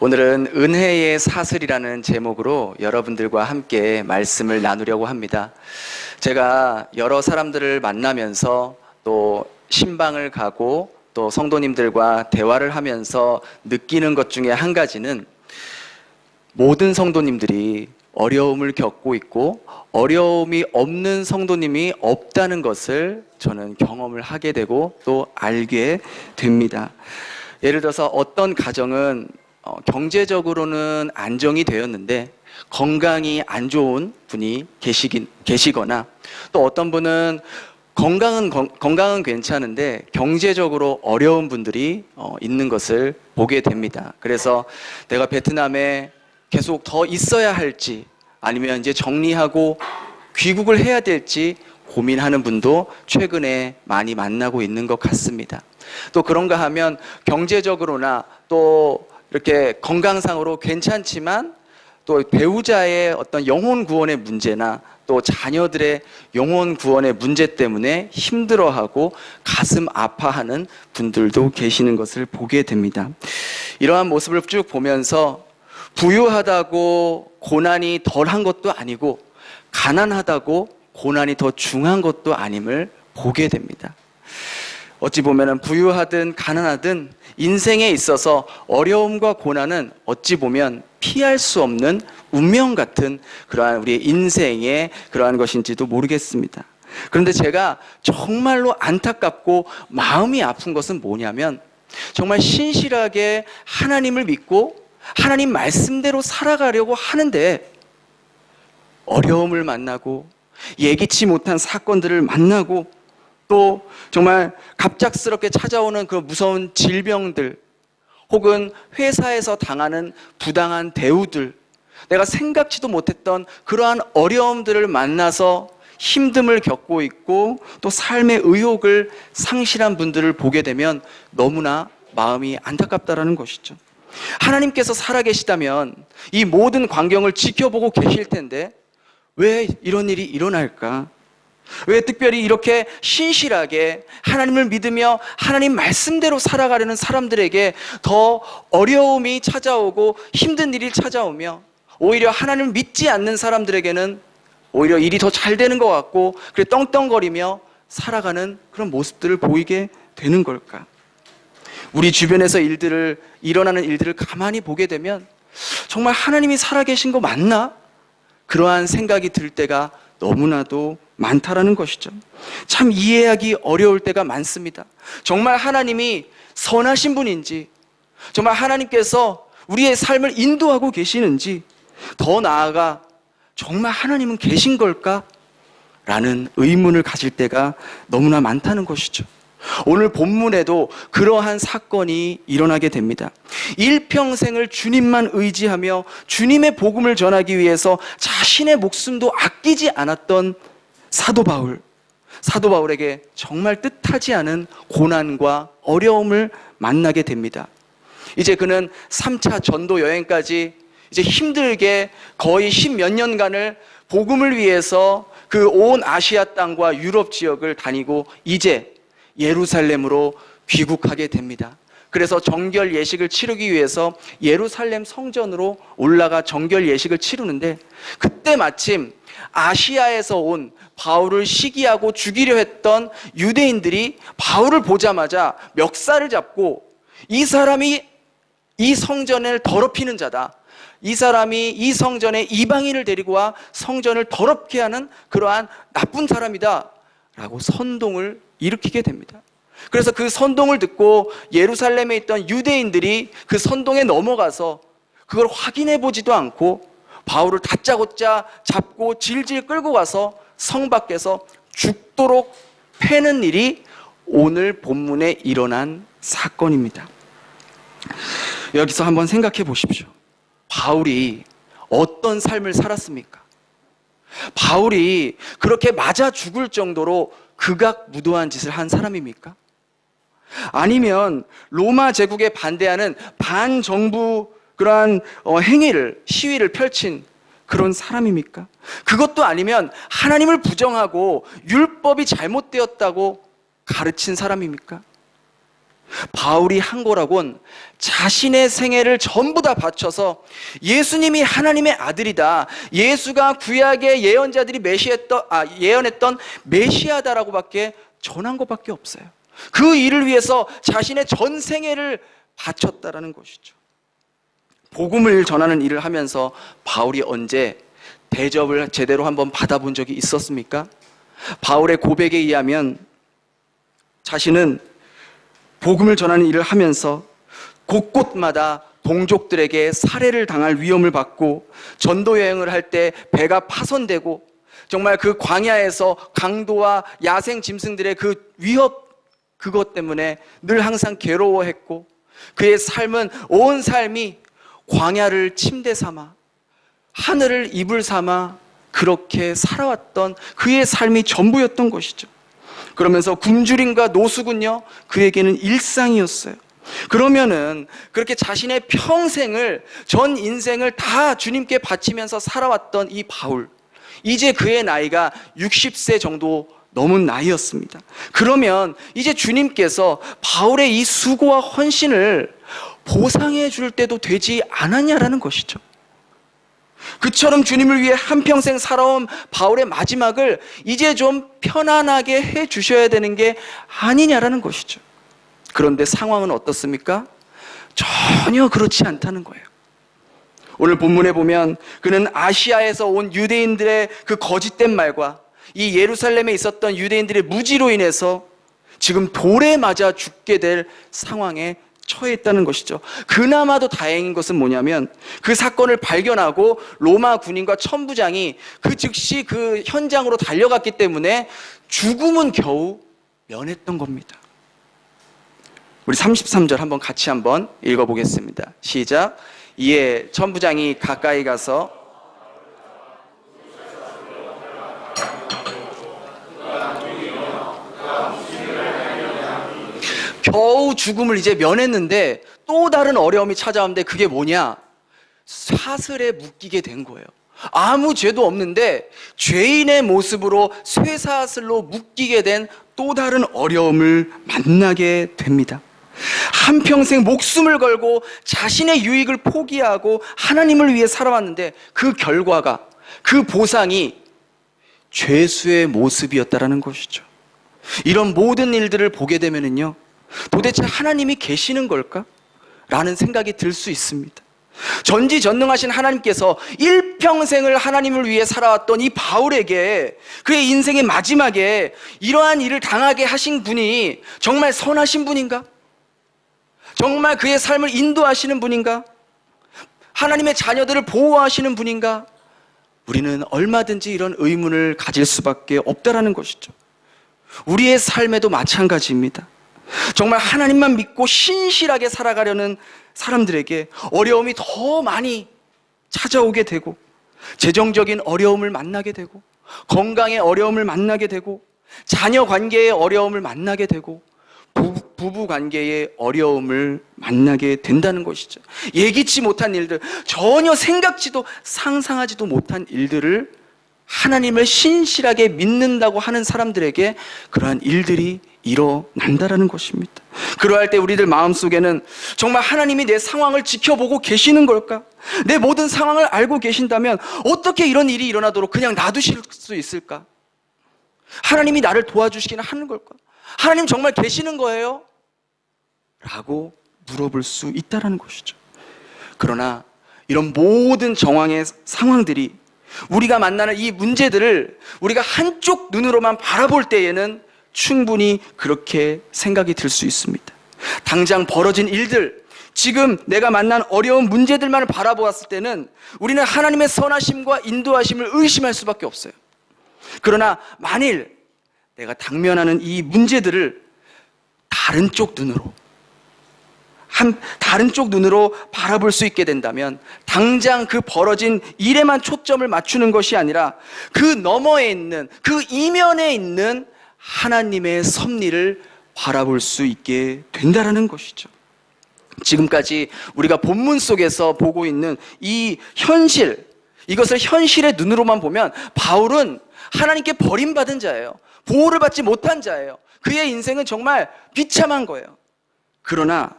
오늘은 은혜의 사슬이라는 제목으로 여러분들과 함께 말씀을 나누려고 합니다. 제가 여러 사람들을 만나면서 또 신방을 가고 또 성도님들과 대화를 하면서 느끼는 것 중에 한 가지는 모든 성도님들이 어려움을 겪고 있고 어려움이 없는 성도님이 없다는 것을 저는 경험을 하게 되고 또 알게 됩니다. 예를 들어서 어떤 가정은 경제적으로는 안정이 되었는데 건강이 안 좋은 분이 계시거나 또 어떤 분은 건강은 괜찮은데 경제적으로 어려운 분들이 있는 것을 보게 됩니다. 그래서 내가 베트남에 계속 더 있어야 할지 아니면 이제 정리하고 귀국을 해야 될지 고민하는 분도 최근에 많이 만나고 있는 것 같습니다. 또 그런가 하면 경제적으로나 또 이렇게 건강상으로 괜찮지만 또 배우자의 어떤 영혼 구원의 문제나 또 자녀들의 영혼 구원의 문제 때문에 힘들어하고 가슴 아파하는 분들도 계시는 것을 보게 됩니다. 이러한 모습을 쭉 보면서 부유하다고 고난이 덜한 것도 아니고 가난하다고 고난이 더 중한 것도 아님을 보게 됩니다. 어찌 보면 부유하든 가난하든 인생에 있어서 어려움과 고난은 어찌 보면 피할 수 없는 운명 같은 그러한 우리의 인생의 그러한 것인지도 모르겠습니다. 그런데 제가 정말로 안타깝고 마음이 아픈 것은 뭐냐면 정말 신실하게 하나님을 믿고 하나님 말씀대로 살아가려고 하는데 어려움을 만나고 예기치 못한 사건들을 만나고 또 정말 갑작스럽게 찾아오는 그 무서운 질병들 혹은 회사에서 당하는 부당한 대우들, 내가 생각지도 못했던 그러한 어려움들을 만나서 힘듦을 겪고 있고 또 삶의 의욕을 상실한 분들을 보게 되면 너무나 마음이 안타깝다라는 것이죠. 하나님께서 살아계시다면 이 모든 광경을 지켜보고 계실 텐데 왜 이런 일이 일어날까? 왜 특별히 이렇게 신실하게 하나님을 믿으며 하나님 말씀대로 살아가려는 사람들에게 더 어려움이 찾아오고 힘든 일이 찾아오며 오히려 하나님을 믿지 않는 사람들에게는 오히려 일이 더 잘 되는 것 같고 그래 떵떵거리며 살아가는 그런 모습들을 보이게 되는 걸까? 우리 주변에서 일어나는 일들을 가만히 보게 되면 정말 하나님이 살아계신 거 맞나? 그러한 생각이 들 때가 너무나도 많다라는 것이죠. 참 이해하기 어려울 때가 많습니다. 정말 하나님이 선하신 분인지, 정말 하나님께서 우리의 삶을 인도하고 계시는지, 더 나아가 정말 하나님은 계신 걸까? 라는 의문을 가질 때가 너무나 많다는 것이죠. 오늘 본문에도 그러한 사건이 일어나게 됩니다. 일평생을 주님만 의지하며 주님의 복음을 전하기 위해서 자신의 목숨도 아끼지 않았던 사도 바울에게 정말 뜻하지 않은 고난과 어려움을 만나게 됩니다. 이제 그는 3차 전도 여행까지 이제 힘들게 거의 10몇 년간을 복음을 위해서 그 온 아시아 땅과 유럽 지역을 다니고 이제 예루살렘으로 귀국하게 됩니다. 그래서 정결 예식을 치르기 위해서 예루살렘 성전으로 올라가 정결 예식을 치르는데 그때 마침 아시아에서 온 바울을 시기하고 죽이려 했던 유대인들이 바울을 보자마자 멱살을 잡고 이 사람이 이 성전을 더럽히는 자다. 이 사람이 이 성전에 이방인을 데리고 와 성전을 더럽게 하는 그러한 나쁜 사람이다 라고 선동을 일으키게 됩니다. 그래서 그 선동을 듣고 예루살렘에 있던 유대인들이 그 선동에 넘어가서 그걸 확인해 보지도 않고 바울을 다짜고짜 잡고 질질 끌고 가서 성 밖에서 죽도록 패는 일이 오늘 본문에 일어난 사건입니다. 여기서 한번 생각해 보십시오. 바울이 어떤 삶을 살았습니까? 바울이 그렇게 맞아 죽을 정도로 극악무도한 짓을 한 사람입니까? 아니면 로마 제국에 반대하는 반정부 그러한 시위를 펼친 그런 사람입니까? 그것도 아니면 하나님을 부정하고 율법이 잘못되었다고 가르친 사람입니까? 바울이 한 거라곤 자신의 생애를 전부 다 바쳐서 예수님이 하나님의 아들이다, 예수가 구약의 예언자들이 예언했던 메시아다라고밖에 전한 것밖에 없어요. 그 일을 위해서 자신의 전 생애를 바쳤다라는 것이죠. 복음을 전하는 일을 하면서 바울이 언제 대접을 제대로 한번 받아본 적이 있었습니까? 바울의 고백에 의하면 자신은 복음을 전하는 일을 하면서 곳곳마다 동족들에게 살해를 당할 위험을 받고, 전도 여행을 할 때 배가 파손되고, 정말 그 광야에서 강도와 야생 짐승들의 그 위협, 그것 때문에 늘 항상 괴로워했고, 그의 삶은 온 삶이 광야를 침대 삼아 하늘을 이불 삼아 그렇게 살아왔던 그의 삶이 전부였던 것이죠. 그러면서 굶주림과 노숙은요, 그에게는 일상이었어요. 그러면은 그렇게 자신의 평생을, 전 인생을 다 주님께 바치면서 살아왔던 이 바울, 이제 그의 나이가 60세 정도 넘은 나이였습니다. 그러면 이제 주님께서 바울의 이 수고와 헌신을 보상해 줄 때도 되지 않았냐라는 것이죠. 그처럼 주님을 위해 한평생 살아온 바울의 마지막을 이제 좀 편안하게 해 주셔야 되는 게 아니냐라는 것이죠. 그런데 상황은 어떻습니까? 전혀 그렇지 않다는 거예요. 오늘 본문에 보면 그는 아시아에서 온 유대인들의 그 거짓된 말과 이 예루살렘에 있었던 유대인들의 무지로 인해서 지금 돌에 맞아 죽게 될 상황에 처해 있다는 것이죠. 그나마도 다행인 것은 뭐냐면 그 사건을 발견하고 로마 군인과 천부장이 그 즉시 그 현장으로 달려갔기 때문에 죽음은 겨우 면했던 겁니다. 우리 33절 같이 한번 읽어보겠습니다. 시작. 이에 천부장이 가까이 가서 겨우 죽음을 이제 면했는데 또 다른 어려움이 찾아오는데 그게 뭐냐? 사슬에 묶이게 된 거예요. 아무 죄도 없는데 죄인의 모습으로 쇠사슬로 묶이게 된 또 다른 어려움을 만나게 됩니다. 한평생 목숨을 걸고 자신의 유익을 포기하고 하나님을 위해 살아왔는데 그 결과가, 그 보상이 죄수의 모습이었다라는 것이죠. 이런 모든 일들을 보게 되면은요, 도대체 하나님이 계시는 걸까? 라는 생각이 들 수 있습니다. 전지전능하신 하나님께서 일평생을 하나님을 위해 살아왔던 이 바울에게 그의 인생의 마지막에 이러한 일을 당하게 하신 분이 정말 선하신 분인가? 정말 그의 삶을 인도하시는 분인가? 하나님의 자녀들을 보호하시는 분인가? 우리는 얼마든지 이런 의문을 가질 수밖에 없다라는 것이죠. 우리의 삶에도 마찬가지입니다. 정말 하나님만 믿고 신실하게 살아가려는 사람들에게 어려움이 더 많이 찾아오게 되고, 재정적인 어려움을 만나게 되고, 건강의 어려움을 만나게 되고, 자녀 관계의 어려움을 만나게 되고, 부부 관계의 어려움을 만나게 된다는 것이죠. 예기치 못한 일들, 전혀 생각지도 상상하지도 못한 일들을 하나님을 신실하게 믿는다고 하는 사람들에게 그러한 일들이 일어난다라는 것입니다. 그러할 때 우리들 마음속에는 정말 하나님이 내 상황을 지켜보고 계시는 걸까? 내 모든 상황을 알고 계신다면 어떻게 이런 일이 일어나도록 그냥 놔두실 수 있을까? 하나님이 나를 도와주시기는 하는 걸까? 하나님 정말 계시는 거예요? 라고 물어볼 수 있다는 것이죠. 그러나 이런 모든 정황의 상황들이, 우리가 만나는 이 문제들을 우리가 한쪽 눈으로만 바라볼 때에는 충분히 그렇게 생각이 들 수 있습니다. 당장 벌어진 일들, 지금 내가 만난 어려운 문제들만을 바라보았을 때는 우리는 하나님의 선하심과 인도하심을 의심할 수밖에 없어요. 그러나 만일 내가 당면하는 이 문제들을 다른 쪽 눈으로 바라볼 수 있게 된다면, 당장 그 벌어진 일에만 초점을 맞추는 것이 아니라 그 너머에 있는, 그 이면에 있는 하나님의 섭리를 바라볼 수 있게 된다는 것이죠. 지금까지 우리가 본문 속에서 보고 있는 이 현실, 이것을 현실의 눈으로만 보면 바울은 하나님께 버림받은 자예요. 보호를 받지 못한 자예요. 그의 인생은 정말 비참한 거예요. 그러나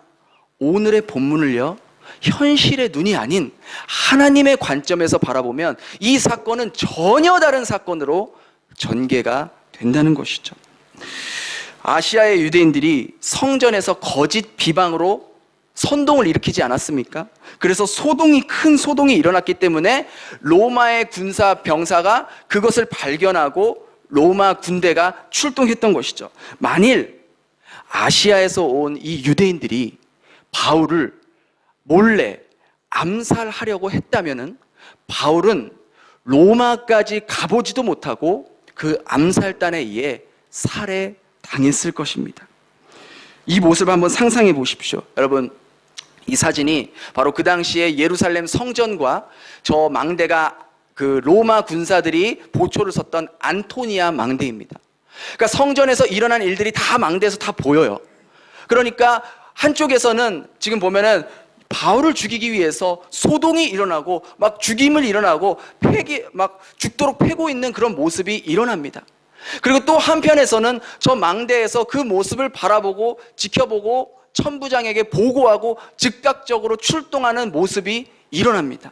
오늘의 본문을요, 현실의 눈이 아닌 하나님의 관점에서 바라보면 이 사건은 전혀 다른 사건으로 전개가 된다는 것이죠. 아시아의 유대인들이 성전에서 거짓 비방으로 선동을 일으키지 않았습니까? 그래서 큰 소동이 일어났기 때문에 로마의 군사 병사가 그것을 발견하고 로마 군대가 출동했던 것이죠. 만일 아시아에서 온 이 유대인들이 바울을 몰래 암살하려고 했다면은 바울은 로마까지 가보지도 못하고 그 암살단에 의해 살해당했을 것입니다. 이 모습을 한번 상상해 보십시오. 여러분, 이 사진이 바로 그 당시에 예루살렘 성전과 저 망대가 그 로마 군사들이 보초를 섰던 안토니아 망대입니다. 그러니까 성전에서 일어난 일들이 다 망대에서 다 보여요. 그러니까 한쪽에서는 지금 보면은 바울을 죽이기 위해서 소동이 일어나고 막 죽임을 일어나고 막 죽도록 패고 있는 그런 모습이 일어납니다. 그리고 또 한편에서는 저 망대에서 그 모습을 바라보고 지켜보고 천부장에게 보고하고 즉각적으로 출동하는 모습이 일어납니다.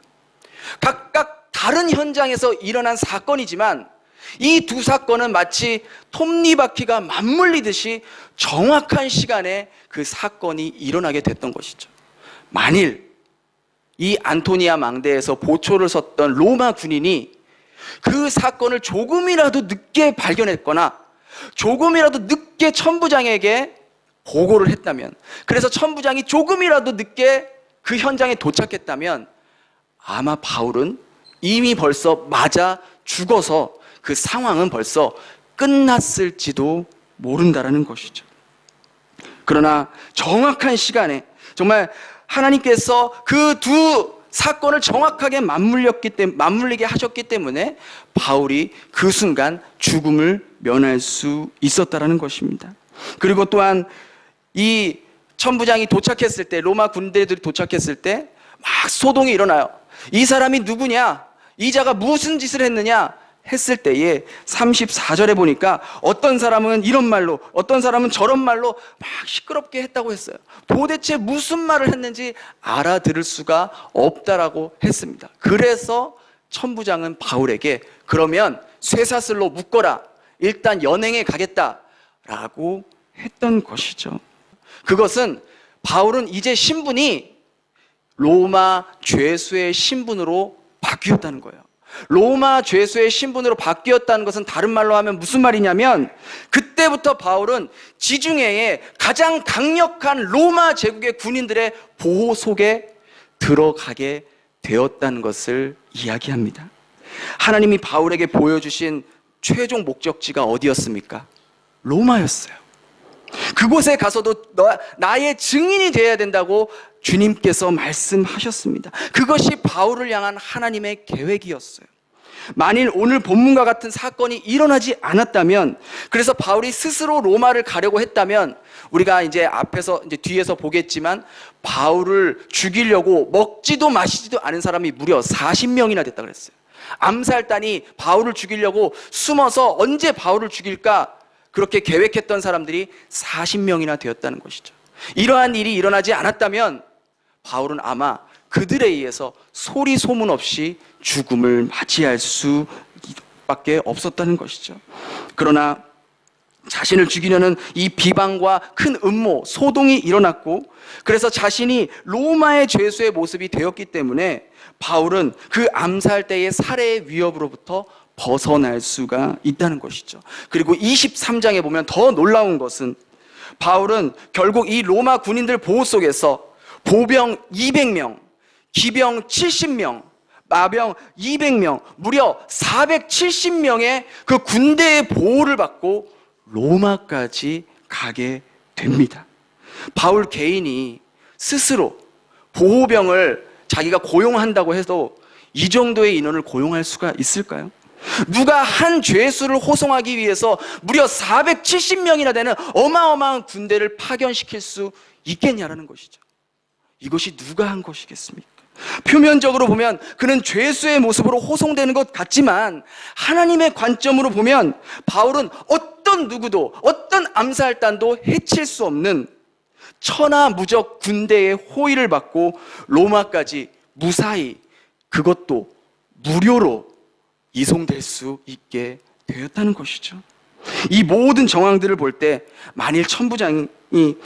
각각 다른 현장에서 일어난 사건이지만 이 두 사건은 마치 톱니바퀴가 맞물리듯이 정확한 시간에 그 사건이 일어나게 됐던 것이죠. 만일 이 안토니아 망대에서 보초를 섰던 로마 군인이 그 사건을 조금이라도 늦게 발견했거나 조금이라도 늦게 천부장에게 보고를 했다면, 그래서 천부장이 조금이라도 늦게 그 현장에 도착했다면 아마 바울은 이미 벌써 맞아 죽어서 그 상황은 벌써 끝났을지도 모른다라는 것이죠. 그러나 정확한 시간에 정말 하나님께서 그 두 사건을 정확하게 맞물리게 하셨기 때문에 바울이 그 순간 죽음을 면할 수 있었다라는 것입니다. 그리고 또한 이 천부장이 도착했을 때, 로마 군대들이 도착했을 때 막 소동이 일어나요. 이 사람이 누구냐? 이 자가 무슨 짓을 했느냐? 했을 때에 34절에 보니까 어떤 사람은 이런 말로, 어떤 사람은 저런 말로 막 시끄럽게 했다고 했어요. 도대체 무슨 말을 했는지 알아들을 수가 없다라고 했습니다. 그래서 천부장은 바울에게 그러면 쇠사슬로 묶어라, 일단 연행에 가겠다라고 했던 것이죠. 그것은 바울은 이제 신분이 로마 죄수의 신분으로 바뀌었다는 거예요. 로마 죄수의 신분으로 바뀌었다는 것은 다른 말로 하면 무슨 말이냐면, 그때부터 바울은 지중해의 가장 강력한 로마 제국의 군인들의 보호 속에 들어가게 되었다는 것을 이야기합니다. 하나님이 바울에게 보여주신 최종 목적지가 어디였습니까? 로마였어요. 그곳에 가서도 나의 증인이 되어야 된다고 주님께서 말씀하셨습니다. 그것이 바울을 향한 하나님의 계획이었어요. 만일 오늘 본문과 같은 사건이 일어나지 않았다면, 그래서 바울이 스스로 로마를 가려고 했다면, 우리가 이제 뒤에서 보겠지만 바울을 죽이려고 먹지도 마시지도 않은 사람이 무려 40명이나 됐다 그랬어요. 암살단이 바울을 죽이려고 숨어서 언제 바울을 죽일까 그렇게 계획했던 사람들이 40명이나 되었다는 것이죠. 이러한 일이 일어나지 않았다면 바울은 아마 그들에 의해서 소리 소문 없이 죽음을 맞이할 수밖에 없었다는 것이죠. 그러나 자신을 죽이려는 이 비방과 큰 음모, 소동이 일어났고, 그래서 자신이 로마의 죄수의 모습이 되었기 때문에 바울은 그 암살 때의 살해의 위협으로부터 벗어날 수가 있다는 것이죠. 그리고 23장에 보면 더 놀라운 것은 바울은 결국 이 로마 군인들 보호 속에서 보병 200명, 기병 70명, 마병 200명, 무려 470명의 그 군대의 보호를 받고 로마까지 가게 됩니다. 바울 개인이 스스로 보호병을 자기가 고용한다고 해도 이 정도의 인원을 고용할 수가 있을까요? 누가 한 죄수를 호송하기 위해서 무려 470명이나 되는 어마어마한 군대를 파견시킬 수 있겠냐라는 것이죠. 이것이 누가 한 것이겠습니까? 표면적으로 보면 그는 죄수의 모습으로 호송되는 것 같지만 하나님의 관점으로 보면 바울은 어떤 누구도, 어떤 암살단도 해칠 수 없는 천하무적 군대의 호위를 받고 로마까지 무사히, 그것도 무료로 이송될 수 있게 되었다는 것이죠. 이 모든 정황들을 볼 때 만일 천부장이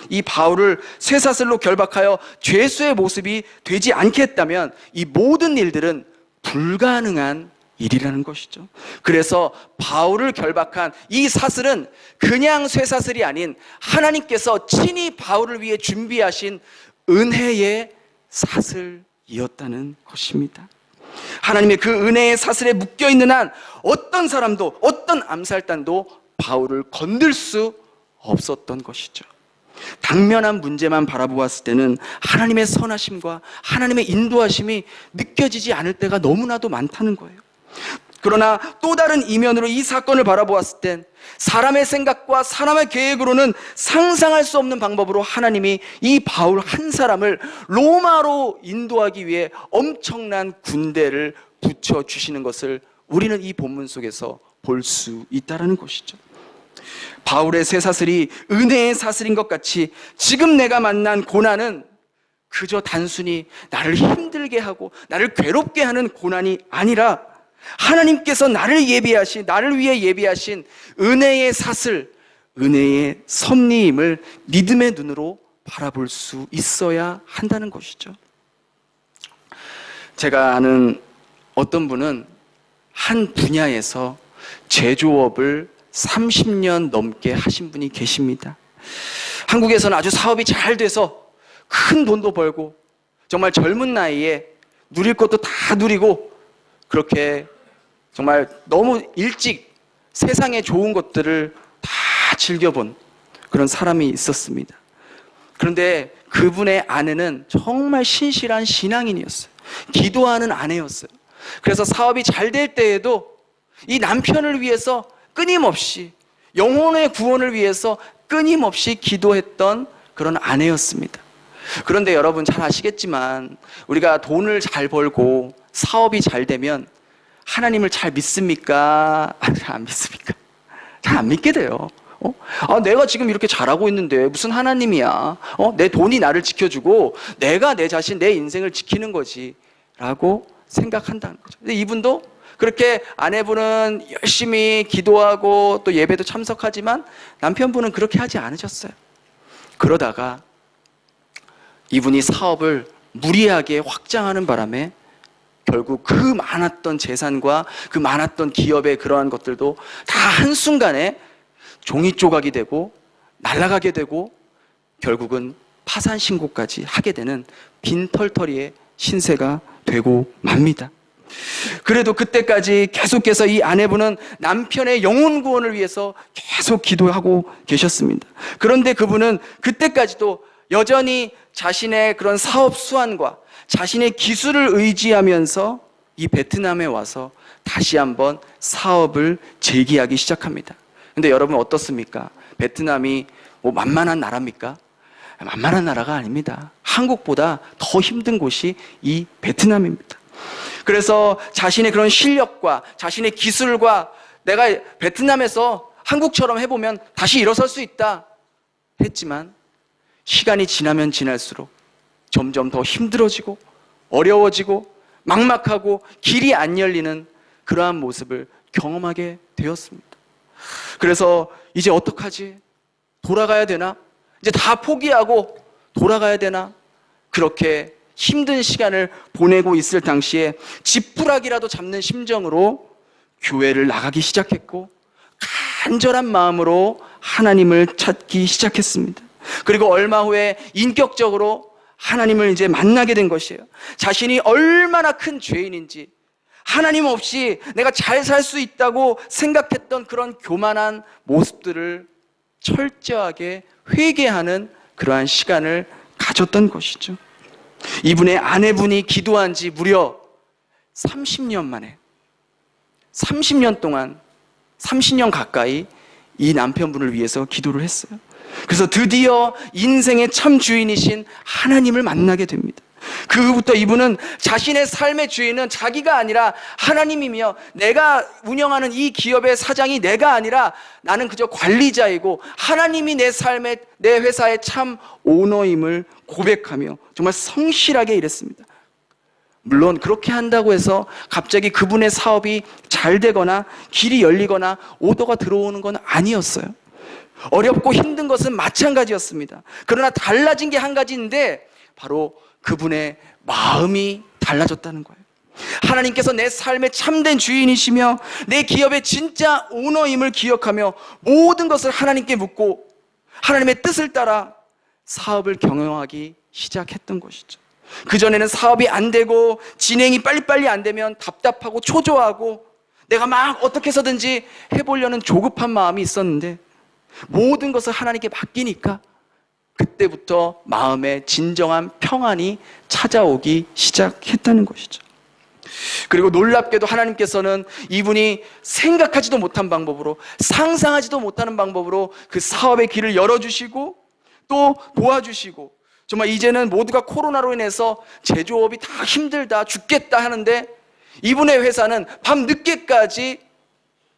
이 바울을 쇠사슬로 결박하여 죄수의 모습이 되지 않게 했다면 이 모든 일들은 불가능한 일이라는 것이죠. 그래서 바울을 결박한 이 사슬은 그냥 쇠사슬이 아닌 하나님께서 친히 바울을 위해 준비하신 은혜의 사슬이었다는 것입니다. 하나님의 그 은혜의 사슬에 묶여있는 한 어떤 사람도, 어떤 암살단도 바울을 건들 수 없었던 것이죠. 당면한 문제만 바라보았을 때는 하나님의 선하심과 하나님의 인도하심이 느껴지지 않을 때가 너무나도 많다는 거예요. 그러나 또 다른 이면으로 이 사건을 바라보았을 땐 사람의 생각과 사람의 계획으로는 상상할 수 없는 방법으로 하나님이 이 바울 한 사람을 로마로 인도하기 위해 엄청난 군대를 붙여주시는 것을 우리는 이 본문 속에서 볼 수 있다는 것이죠. 바울의 쇠사슬이 은혜의 사슬인 것 같이 지금 내가 만난 고난은 그저 단순히 나를 힘들게 하고 나를 괴롭게 하는 고난이 아니라 하나님께서 나를 위해 예비하신 은혜의 사슬, 은혜의 섭리임을 믿음의 눈으로 바라볼 수 있어야 한다는 것이죠. 제가 아는 어떤 분은 한 분야에서 제조업을 30년 넘게 하신 분이 계십니다. 한국에서는 아주 사업이 잘 돼서 큰 돈도 벌고 정말 젊은 나이에 누릴 것도 다 누리고 그렇게 정말 너무 일찍 세상의 좋은 것들을 다 즐겨본 그런 사람이 있었습니다. 그런데 그분의 아내는 정말 신실한 신앙인이었어요. 기도하는 아내였어요. 그래서 사업이 잘 될 때에도 이 남편을 위해서 끊임없이, 영혼의 구원을 위해서 끊임없이 기도했던 그런 아내였습니다. 그런데 여러분 잘 아시겠지만 우리가 돈을 잘 벌고 사업이 잘 되면 하나님을 잘 믿습니까? 잘 안 믿습니까? 잘 안 믿게 돼요. 내가 지금 이렇게 잘하고 있는데 무슨 하나님이야? 내 돈이 나를 지켜주고 내가 내 자신, 내 인생을 지키는 거지 라고 생각한다는 거죠. 근데 이분도 그렇게 아내분은 열심히 기도하고 또 예배도 참석하지만 남편분은 그렇게 하지 않으셨어요. 그러다가 이분이 사업을 무리하게 확장하는 바람에 결국 그 많았던 재산과 그 많았던 기업의 그러한 것들도 다 한순간에 종이 조각이 되고 날아가게 되고 결국은 파산 신고까지 하게 되는 빈털터리의 신세가 되고 맙니다. 그래도 그때까지 계속해서 이 아내분은 남편의 영혼 구원을 위해서 계속 기도하고 계셨습니다. 그런데 그분은 그때까지도 여전히 자신의 그런 사업 수완과 자신의 기술을 의지하면서 이 베트남에 와서 다시 한번 사업을 재기하기 시작합니다. 근데 여러분 어떻습니까? 베트남이 뭐 만만한 나라입니까? 만만한 나라가 아닙니다. 한국보다 더 힘든 곳이 이 베트남입니다. 그래서 자신의 그런 실력과 자신의 기술과 내가 베트남에서 한국처럼 해보면 다시 일어설 수 있다 했지만 시간이 지나면 지날수록 점점 더 힘들어지고 어려워지고 막막하고 길이 안 열리는 그러한 모습을 경험하게 되었습니다. 그래서 이제 어떡하지? 돌아가야 되나? 이제 다 포기하고 돌아가야 되나? 그렇게 힘든 시간을 보내고 있을 당시에 지푸라기라도 잡는 심정으로 교회를 나가기 시작했고 간절한 마음으로 하나님을 찾기 시작했습니다. 그리고 얼마 후에 인격적으로 하나님을 이제 만나게 된 것이에요. 자신이 얼마나 큰 죄인인지, 하나님 없이 내가 잘 살 수 있다고 생각했던 그런 교만한 모습들을 철저하게 회개하는 그러한 시간을 가졌던 것이죠. 이분의 아내분이 기도한 지 무려 30년 만에 30년 동안 30년 가까이 이 남편분을 위해서 기도를 했어요. 그래서 드디어 인생의 참 주인이신 하나님을 만나게 됩니다. 그 후부터 이분은 자신의 삶의 주인은 자기가 아니라 하나님이며, 내가 운영하는 이 기업의 사장이 내가 아니라 나는 그저 관리자이고 하나님이 내 삶의, 내 회사의 참 오너임을 고백하며 정말 성실하게 일했습니다. 물론 그렇게 한다고 해서 갑자기 그분의 사업이 잘 되거나 길이 열리거나 오더가 들어오는 건 아니었어요. 어렵고 힘든 것은 마찬가지였습니다. 그러나 달라진 게 한 가지인데 바로 그분의 마음이 달라졌다는 거예요. 하나님께서 내 삶의 참된 주인이시며 내 기업의 진짜 오너임을 기억하며 모든 것을 하나님께 묻고 하나님의 뜻을 따라 사업을 경영하기 시작했던 것이죠. 그전에는 사업이 안 되고 진행이 빨리빨리 안 되면 답답하고 초조하고 내가 막 어떻게 해서든지 해보려는 조급한 마음이 있었는데, 모든 것을 하나님께 맡기니까 그때부터 마음에 진정한 평안이 찾아오기 시작했다는 것이죠. 그리고 놀랍게도 하나님께서는 이분이 생각하지도 못한 방법으로, 상상하지도 못하는 방법으로 그 사업의 길을 열어주시고 또 도와주시고, 정말 이제는 모두가 코로나로 인해서 제조업이 다 힘들다, 죽겠다 하는데 이분의 회사는 밤 늦게까지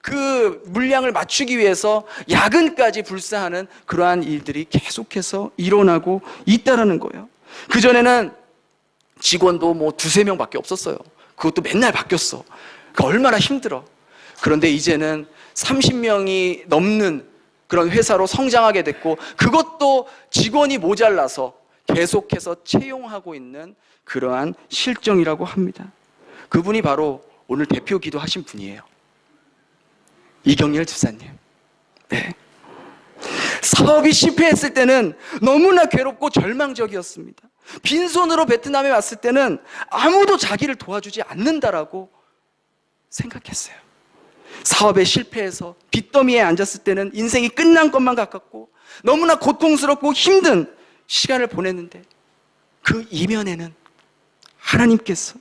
그 물량을 맞추기 위해서 야근까지 불사하는 그러한 일들이 계속해서 일어나고 있다는 거예요. 그전에는 직원도 뭐 2-3명밖에 없었어요. 그것도 맨날 바뀌었어. 그러니까 얼마나 힘들어. 그런데 이제는 30명이 넘는 그런 회사로 성장하게 됐고, 그것도 직원이 모자라서 계속해서 채용하고 있는 그러한 실정이라고 합니다. 그분이 바로 오늘 대표 기도하신 분이에요. 이경렬 집사님. 네. 사업이 실패했을 때는 너무나 괴롭고 절망적이었습니다. 빈손으로 베트남에 왔을 때는 아무도 자기를 도와주지 않는다라고 생각했어요. 사업에 실패해서 빚더미에 앉았을 때는 인생이 끝난 것만 같았고 너무나 고통스럽고 힘든 시간을 보냈는데, 그 이면에는 하나님께서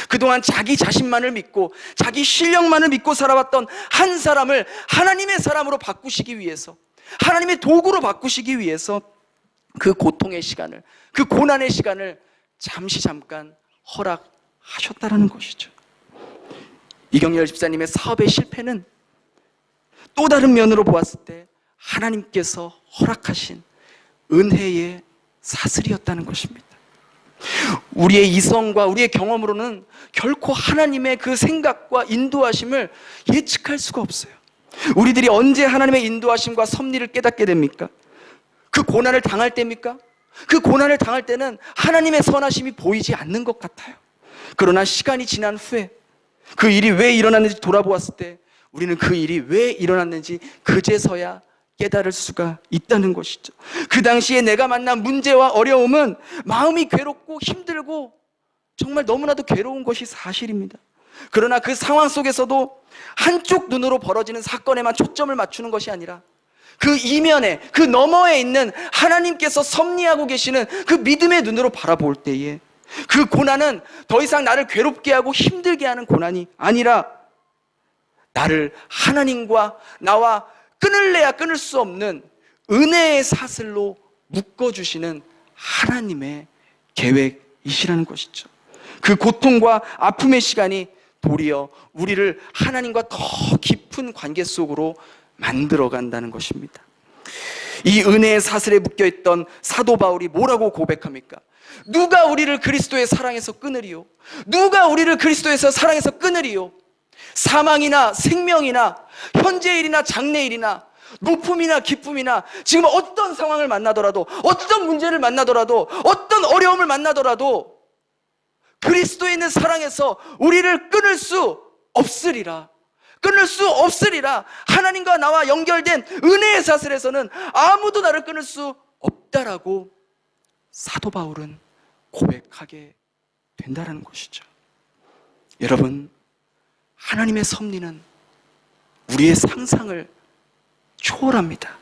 그동안 자기 자신만을 믿고 자기 실력만을 믿고 살아왔던 한 사람을 하나님의 사람으로 바꾸시기 위해서, 하나님의 도구로 바꾸시기 위해서 그 고통의 시간을, 그 고난의 시간을 잠깐 허락하셨다는 것이죠. 이경렬 집사님의 사업의 실패는 또 다른 면으로 보았을 때 하나님께서 허락하신 은혜의 사슬이었다는 것입니다. 우리의 이성과 우리의 경험으로는 결코 하나님의 그 생각과 인도하심을 예측할 수가 없어요. 우리들이 언제 하나님의 인도하심과 섭리를 깨닫게 됩니까? 그 고난을 당할 때입니까? 그 고난을 당할 때는 하나님의 선하심이 보이지 않는 것 같아요. 그러나 시간이 지난 후에 그 일이 왜 일어났는지 돌아보았을 때 우리는 그 일이 왜 일어났는지 그제서야 깨달을 수가 있다는 것이죠. 그 당시에 내가 만난 문제와 어려움은 마음이 괴롭고 힘들고 정말 너무나도 괴로운 것이 사실입니다. 그러나 그 상황 속에서도 한쪽 눈으로 벌어지는 사건에만 초점을 맞추는 것이 아니라 그 이면에, 그 너머에 있는 하나님께서 섭리하고 계시는 그 믿음의 눈으로 바라볼 때에 그 고난은 더 이상 나를 괴롭게 하고 힘들게 하는 고난이 아니라 나를 하나님과 나와 끊을래야 끊을 수 없는 은혜의 사슬로 묶어주시는 하나님의 계획이시라는 것이죠. 그 고통과 아픔의 시간이 도리어 우리를 하나님과 더 깊은 관계 속으로 만들어간다는 것입니다. 이 은혜의 사슬에 묶여있던 사도 바울이 뭐라고 고백합니까? 누가 우리를 그리스도의 사랑에서 끊으리요? 누가 우리를 그리스도에서 사랑에서 끊으리요? 사망이나 생명이나 현재 일이나 장래 일이나 높음이나 기쁨이나 지금 어떤 상황을 만나더라도, 어떤 문제를 만나더라도, 어떤 어려움을 만나더라도 그리스도에 있는 사랑에서 우리를 끊을 수 없으리라. 끊을 수 없으리라. 하나님과 나와 연결된 은혜의 사슬에서는 아무도 나를 끊을 수 없다라고 사도 바울은 고백하게 된다는 것이죠. 여러분, 하나님의 섭리는 우리의 상상을 초월합니다.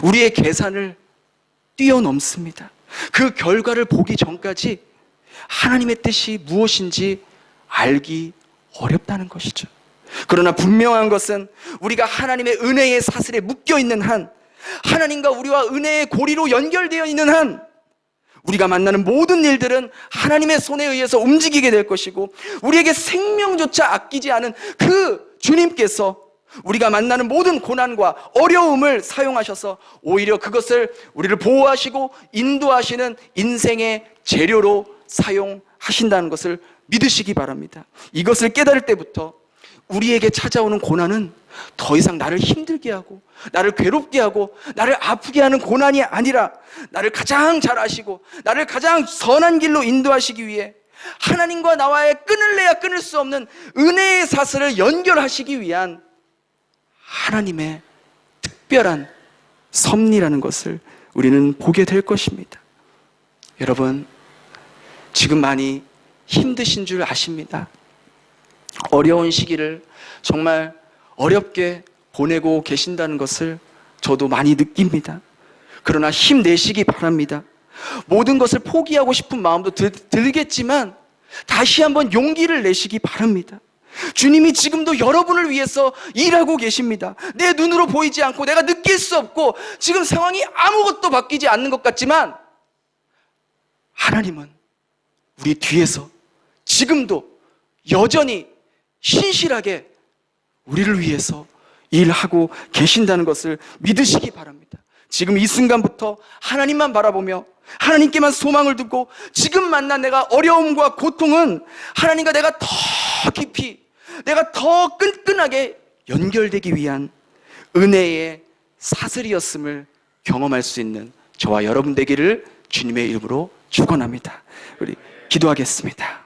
우리의 계산을 뛰어넘습니다. 그 결과를 보기 전까지 하나님의 뜻이 무엇인지 알기 어렵다는 것이죠. 그러나 분명한 것은 우리가 하나님의 은혜의 사슬에 묶여있는 한, 하나님과 우리와 은혜의 고리로 연결되어 있는 한, 우리가 만나는 모든 일들은 하나님의 손에 의해서 움직이게 될 것이고, 우리에게 생명조차 아끼지 않은 그 주님께서 우리가 만나는 모든 고난과 어려움을 사용하셔서 오히려 그것을 우리를 보호하시고 인도하시는 인생의 재료로 사용하신다는 것을 믿으시기 바랍니다. 이것을 깨달을 때부터 우리에게 찾아오는 고난은 더 이상 나를 힘들게 하고 나를 괴롭게 하고 나를 아프게 하는 고난이 아니라, 나를 가장 잘 아시고 나를 가장 선한 길로 인도하시기 위해 하나님과 나와의 끊을래야 끊을 수 없는 은혜의 사슬을 연결하시기 위한 하나님의 특별한 섭리라는 것을 우리는 보게 될 것입니다. 여러분, 지금 많이 힘드신 줄 아십니다. 어려운 시기를 정말 어렵게 보내고 계신다는 것을 저도 많이 느낍니다. 그러나 힘내시기 바랍니다. 모든 것을 포기하고 싶은 마음도 들겠지만 다시 한번 용기를 내시기 바랍니다. 주님이 지금도 여러분을 위해서 일하고 계십니다. 내 눈으로 보이지 않고 내가 느낄 수 없고 지금 상황이 아무것도 바뀌지 않는 것 같지만, 하나님은 우리 뒤에서 지금도 여전히 신실하게 우리를 위해서 일하고 계신다는 것을 믿으시기 바랍니다. 지금 이 순간부터 하나님만 바라보며 하나님께만 소망을 두고, 지금 만난 내가 어려움과 고통은 하나님과 내가 더 깊이, 내가 더 끈끈하게 연결되기 위한 은혜의 사슬이었음을 경험할 수 있는 저와 여러분 되기를 주님의 이름으로 축원합니다. 우리 기도하겠습니다.